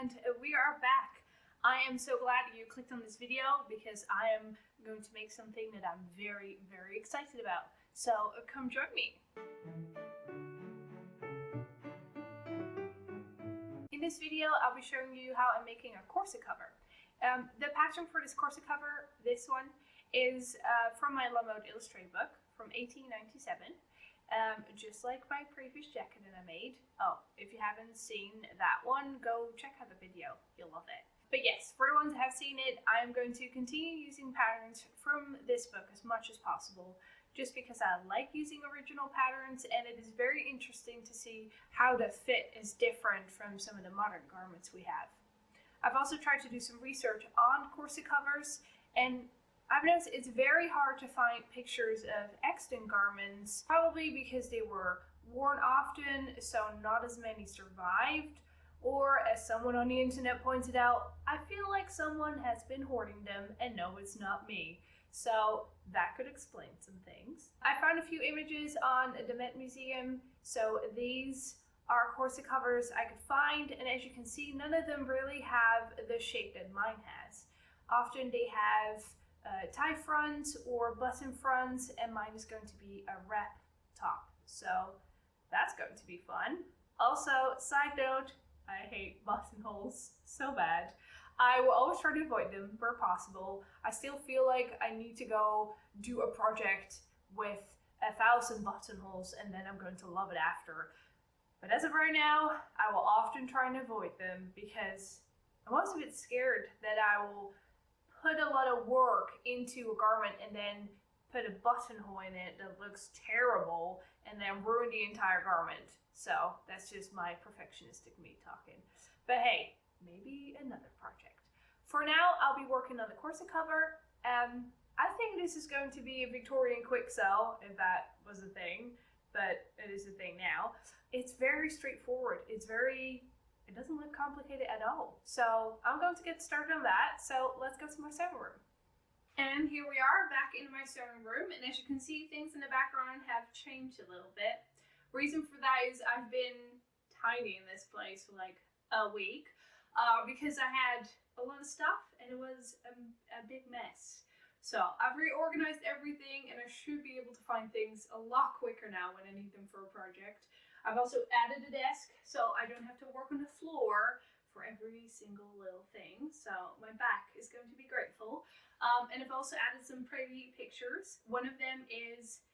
and we are back. I am so glad you clicked on this video because I am going to make something that I'm very, very excited about. So come join me. In this video, I'll be showing you how I'm making a corset cover. The pattern for this corset cover, this one, is from my La Mode Illustrated book from 1897. Just like my previous jacket that I made. Oh, if you haven't seen that one, go check out the video. You'll love it. But yes, for the ones that have seen it, I'm going to continue using patterns from this book as much as possible, just because I like using original patterns, and it is very interesting to see how the fit is different from some of the modern garments we have. I've also tried to do some research on corset covers, and I've noticed it's very hard to find pictures of extant garments, probably because they were worn often, so not as many survived, or as someone on the internet pointed out, I feel like someone has been hoarding them, and no, it's not me. So that could explain some things. I found a few images on the Met Museum, so these are corset covers I could find, and as you can see, none of them really have the shape that mine has. Often they have tie fronts or button fronts, and mine is going to be a wrap top, so that's going to be fun. Also, side note, I hate buttonholes so bad. I will always try to avoid them where possible. I still feel like I need to go do a project with 1,000 buttonholes and then I'm going to love it after. But as of right now, I will often try and avoid them because I'm also a bit scared that I will put a lot of work into a garment and then put a buttonhole in it that looks terrible and then ruin the entire garment. So that's just my perfectionistic me talking. But hey, maybe another project. For now, I'll be working on the corset cover. I think this is going to be a Victorian quick sew, if that was a thing, but it is a thing now. It's very straightforward. It doesn't look complicated at all. So I'm going to get started on that. So let's go to my sewing room. And here we are back in my sewing room. And as you can see, things in the background have changed a little bit. Reason for that is I've been tidying this place for like a week because I had a lot of stuff and it was a big mess. So I've reorganized everything and I should be able to find things a lot quicker now when I need them for a project. I've also added a desk so I don't have to work on the floor for every single little thing. So my back is going to be grateful. And I've also added some pretty pictures. One of them is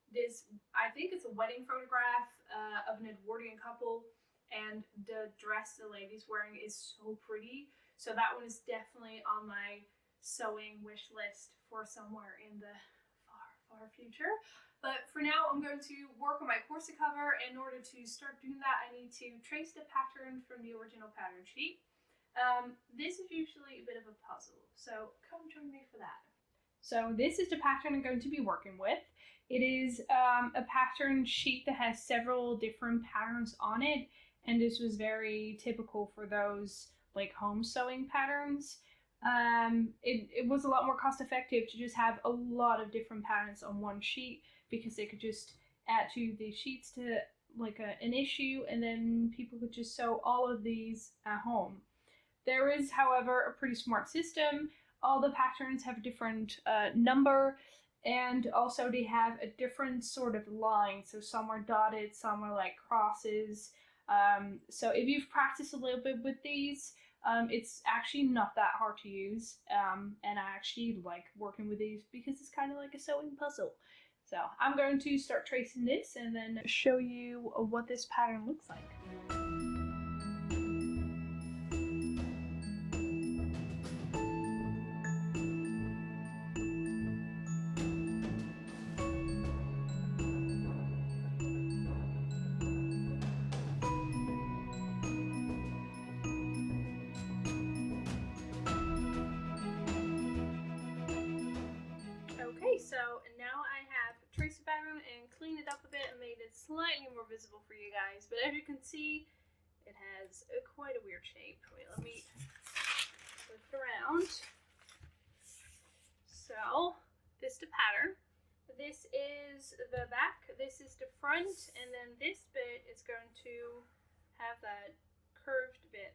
this, I think it's a wedding photograph of an Edwardian couple, and the dress the lady's wearing is so pretty. So that one is definitely on my sewing wish list for somewhere in the far future. But for now, I'm going to work on my corset cover. In order to start doing that, I need to trace the pattern from the original pattern sheet. This is usually a bit of a puzzle, so come join me for that. So this is the pattern I'm going to be working with. It is a pattern sheet that has several different patterns on it, and this was very typical for those like home sewing patterns. It was a lot more cost effective to just have a lot of different patterns on one sheet because they could just add to the sheets to like an issue, and then people could just sew all of these at home. There is, however, a pretty smart system. All the patterns have a different number, and also they have a different sort of line. So some are dotted, some are like crosses. So if you've practiced a little bit with these, it's actually not that hard to use, and I actually like working with these because it's kind of like a sewing puzzle. So I'm going to start tracing this and then show you what this pattern looks like. Okay, so now I have traced the pattern and cleaned it up a bit and made it slightly more visible for you guys. But as you can see, it has quite a weird shape. Wait, let me flip it around. So this is the pattern. This is the back, this is the front, and then this bit is going to have that curved bit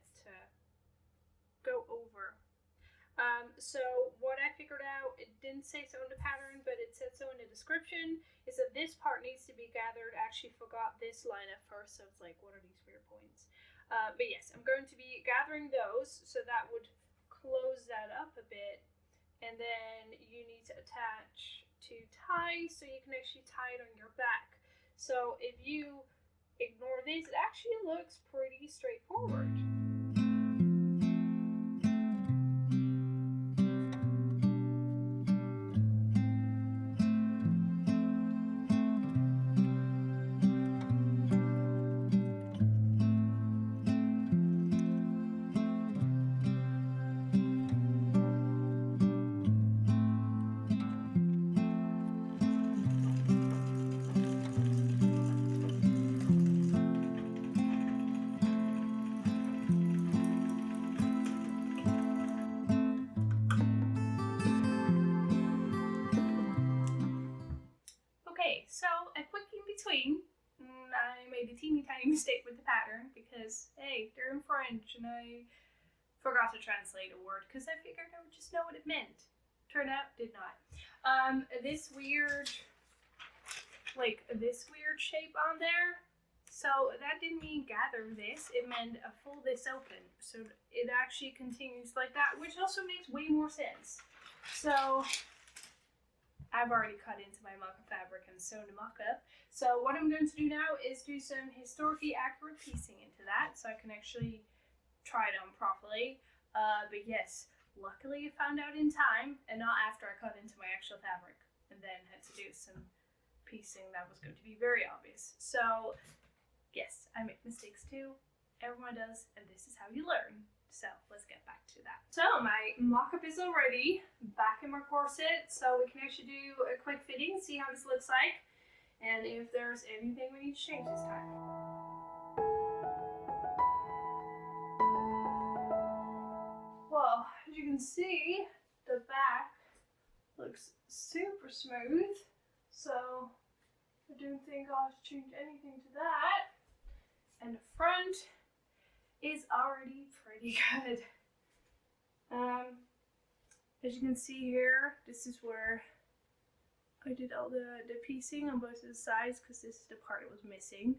So what I figured out, it didn't say so in the pattern, but it said so in the description, is that this part needs to be gathered. I actually forgot this line at first, so it's like, what are these weird points? But yes, I'm going to be gathering those, so that would close that up a bit. And then you need to attach two ties, so you can actually tie it on your back. So if you ignore this, it actually looks pretty straightforward. Okay, so a quick in between. I made a teeny tiny mistake with the pattern because, hey, they're in French and I forgot to translate a word because I figured I would just know what it meant. Turned out, did not. This weird shape on there. So that didn't mean gather this, it meant fold this open. So it actually continues like that, which also makes way more sense. So I've already cut into my mock-up fabric and sewn the mock-up. So what I'm going to do now is do some historically accurate piecing into that so I can actually try it on properly. But yes, luckily I found out in time and not after I cut into my actual fabric and then had to do some piecing that was going to be very obvious. So yes, I make mistakes too. Everyone does, and this is how you learn. So let's get back to that. So my mock-up is already back in my corset, so we can actually do a quick fitting, see how this looks like, and if there's anything we need to change this time. Well, as you can see, the back looks super smooth, so I don't think I'll have to change anything to that. And the front is already pretty good. As you can see here, this is where I did all the piecing on both of the sides because this is the part that was missing.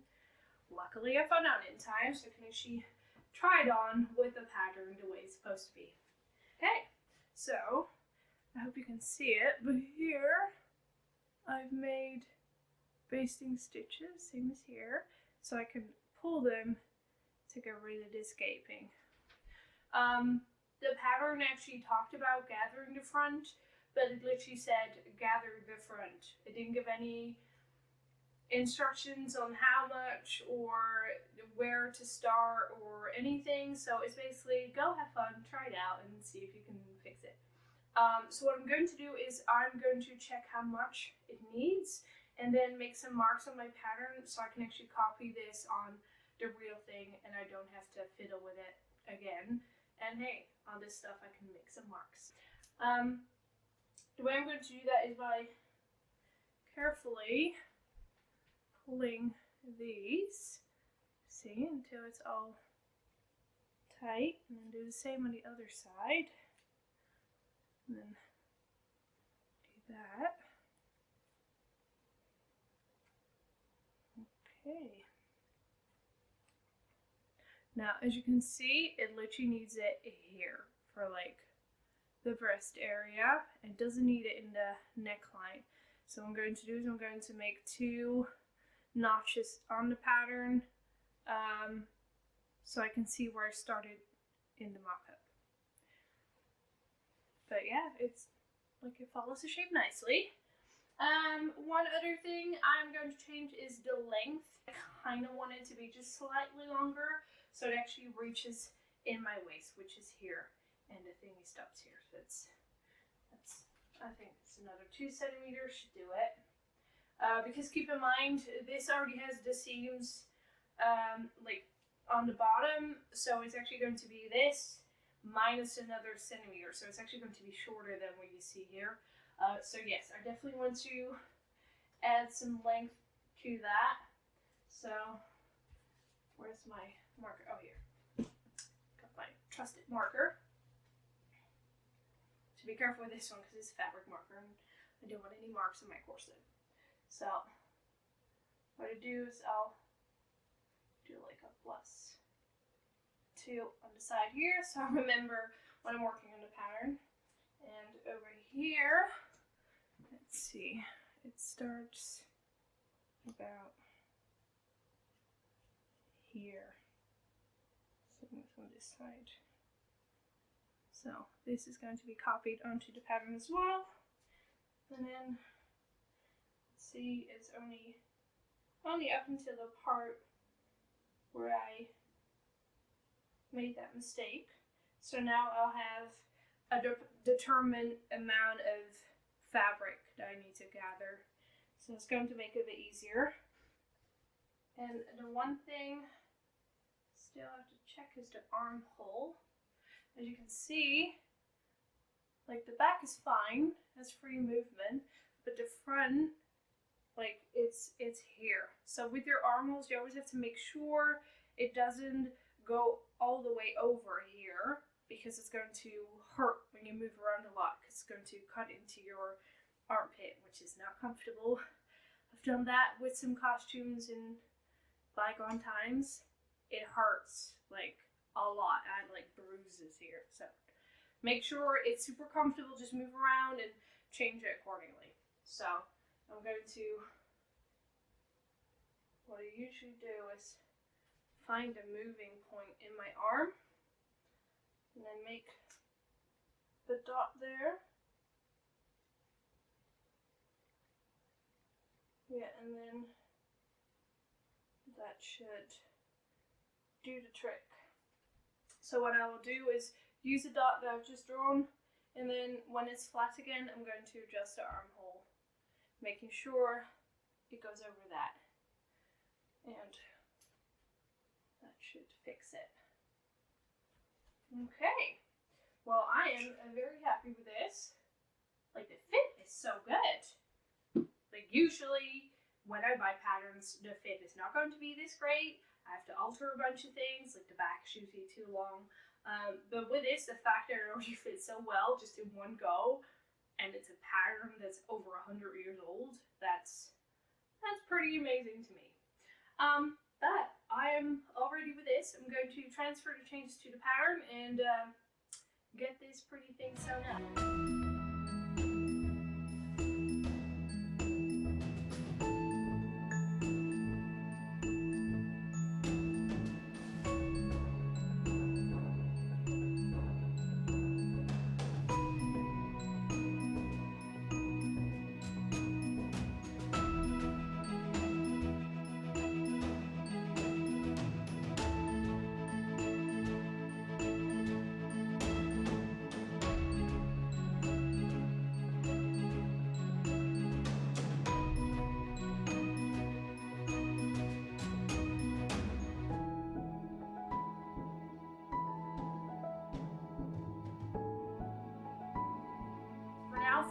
Luckily I found out in time so I can actually try it on with the pattern the way it's supposed to be. Okay, so I hope you can see it, but here I've made basting stitches, same as here, so I can pull them to get rid of this gaping. The pattern actually talked about gathering the front, but it literally said gather the front. It didn't give any instructions on how much or where to start or anything, so it's basically go have fun, try it out, and see if you can fix it. So what I'm going to do is I'm going to check how much it needs and then make some marks on my pattern so I can actually copy this on the real thing and I don't have to fiddle with it again. And hey, on this stuff I can make some marks. The way I'm going to do that is by carefully pulling these, see, until it's all tight, and then do the same on the other side, and then do that. Okay. Now, as you can see, it literally needs it here for like the breast area. It doesn't need it in the neckline. So what I'm going to do is I'm going to make 2 notches on the pattern so I can see where I started in the mock-up. But yeah, it's like it follows the shape nicely. One other thing I'm going to change is the length. I kind of want it to be just slightly longer so it actually reaches in my waist, which is here, and the thingy stops here. So that's I think it's another 2 centimeters should do it. Because keep in mind, this already has the seams like on the bottom, so it's actually going to be this minus another centimeter, so it's actually going to be shorter than what you see here. So yes, I definitely want to add some length to that. So where's my marker? Oh, here. Got my trusted marker careful with this one because it's a fabric marker and I don't want any marks on my corset. So what I do is I'll do like a +2 on the side here, so I remember when I'm working on the pattern. And over here, let's see, it starts about here. Same on this side. So this is going to be copied onto the pattern as well. And then, see, it's only up until the part where I made that mistake. So now I'll have a determined amount of fabric that I need to gather. So it's going to make it a bit easier. And the one thing still have to check is the armhole. As you can see, like the back is fine, has free movement, but the front, like it's here. So with your armholes, you always have to make sure it doesn't go all the way over here, because it's going to hurt when you move around a lot, because it's going to cut into your armpit, which is not comfortable. I've done that with some costumes in bygone times. It hurts like a lot. I had like bruises here. So make sure it's super comfortable. Just move around and change it accordingly. So I'm going to, what I usually do is find a moving point in my arm and then make the dot there. Yeah, and then that should do the trick. So what I will do is use the dot that I've just drawn, and then when it's flat again, I'm going to adjust the armhole, making sure it goes over that. And that should fix it. Okay. Well, I am very happy with this. Like, the fit is so good. Like, usually when I buy patterns, the fit is not going to be this great. I have to alter a bunch of things, like the back is usually too long. But with this, the fact that it already fits so well just in one go, and it's a pattern that's over 100 years old, that's pretty amazing to me. But I am all ready with this. I'm going to transfer the changes to the pattern and get this pretty thing sewn up.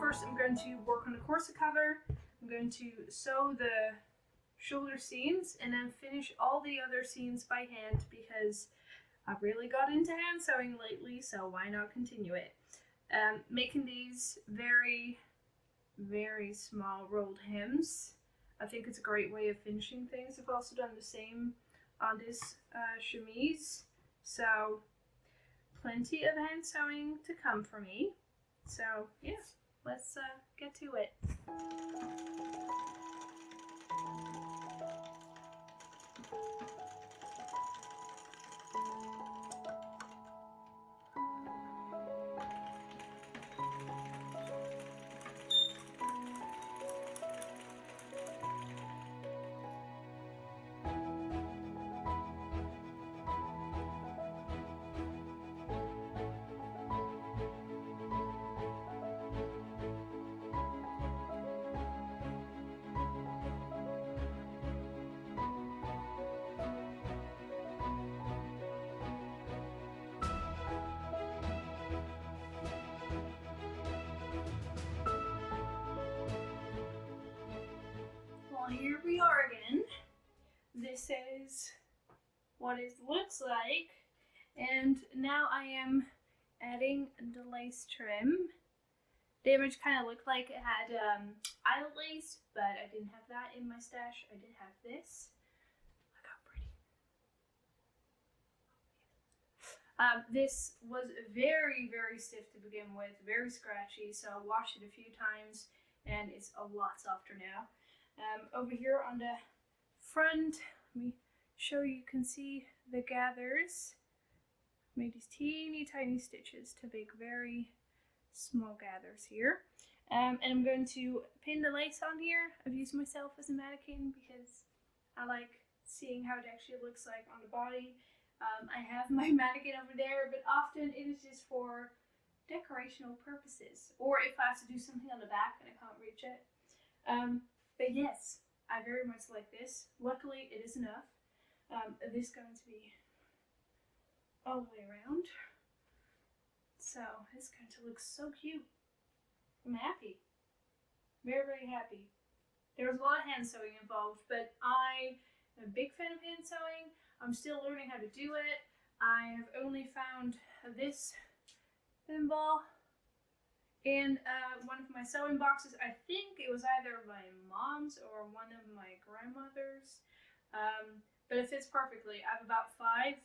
First, I'm going to work on the corset cover. I'm going to sew the shoulder seams and then finish all the other seams by hand, because I've really got into hand sewing lately, so why not continue it? Making these very, very small rolled hems. I think it's a great way of finishing things. I've also done the same on this chemise. So plenty of hand sewing to come for me. So yeah. Let's get to it. Here we are again. This is what it looks like, and now I am adding the lace trim, The image kind of looked like it had eyelet lace, but I didn't have that in my stash. I did have this. Look how pretty. This was very, very stiff to begin with, very scratchy, so I washed it a few times and it's a lot softer now. Over here on the front, let me show you, can see the gathers. Made these teeny tiny stitches to make very small gathers here. And I'm going to pin the lace on here. I've used myself as a mannequin because I like seeing how it actually looks like on the body. I have my mannequin over there, but often it is just for decorational purposes, or if I have to do something on the back and I can't reach it. But yes, I very much like this. Luckily, it is enough. This is going to be all the way around. So it's going to look so cute. I'm happy. Very, very happy. There was a lot of hand sewing involved, but I am a big fan of hand sewing. I'm still learning how to do it. I have only found this thimble in one of my sewing boxes. I think it was either my mom's or one of my grandmother's. But it fits perfectly. I have about 5.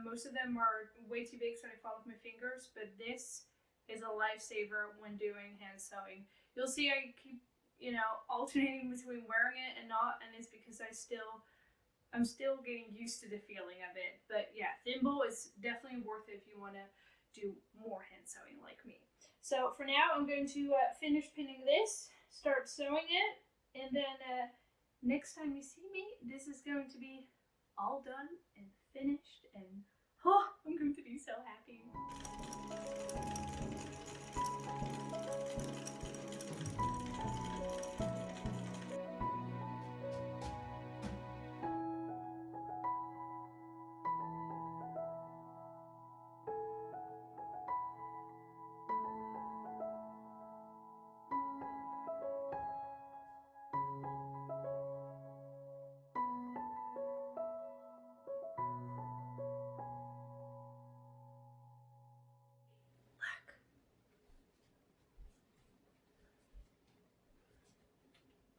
Most of them are way too big, so they fall off my fingers, but this is a lifesaver when doing hand sewing. You'll see I keep, alternating between wearing it and not, and it's because I'm still getting used to the feeling of it. But yeah, thimble is definitely worth it if you want to do more hand sewing like me. So for now, I'm going to finish pinning this, start sewing it, and then next time you see me, this is going to be all done and finished, and I'm going to be so happy.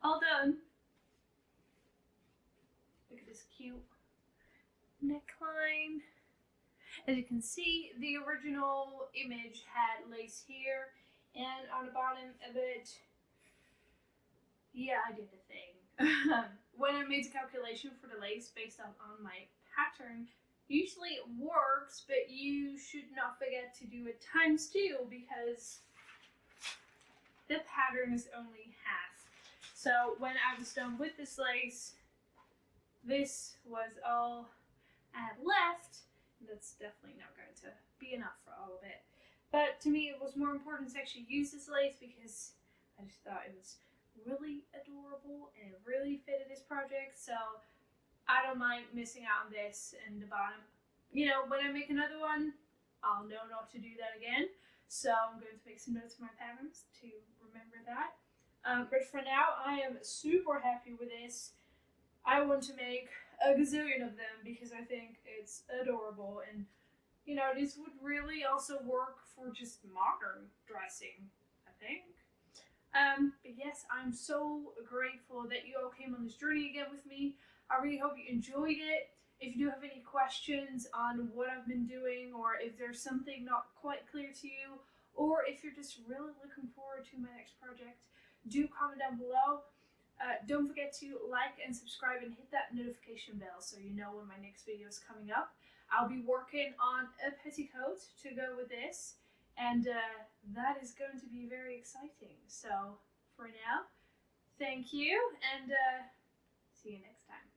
All done. Look at this cute neckline. As you can see, the original image had lace here and on the bottom of it. Yeah, I did the thing. When I made the calculation for the lace based on my pattern, usually it works, but you should not forget to do it ×2 because the pattern is only half. So when I was done with this lace, this was all I had left. That's definitely not going to be enough for all of it. But to me, it was more important to actually use this lace because I just thought it was really adorable and it really fitted this project. So I don't mind missing out on this and the bottom. When I make another one, I'll know not to do that again. So I'm going to make some notes in my patterns to remember that. But for now, I am super happy with this. I want to make a gazillion of them because I think it's adorable. And, this would really also work for just modern dressing, I think. But yes, I'm so grateful that you all came on this journey again with me. I really hope you enjoyed it. If you do have any questions on what I've been doing, or if there's something not quite clear to you, or if you're just really looking forward to my next project, do comment down below. Don't forget to like and subscribe and hit that notification bell so you know when my next video is coming up. I'll be working on a petticoat to go with this, and that is going to be very exciting. So for now, thank you, and see you next time.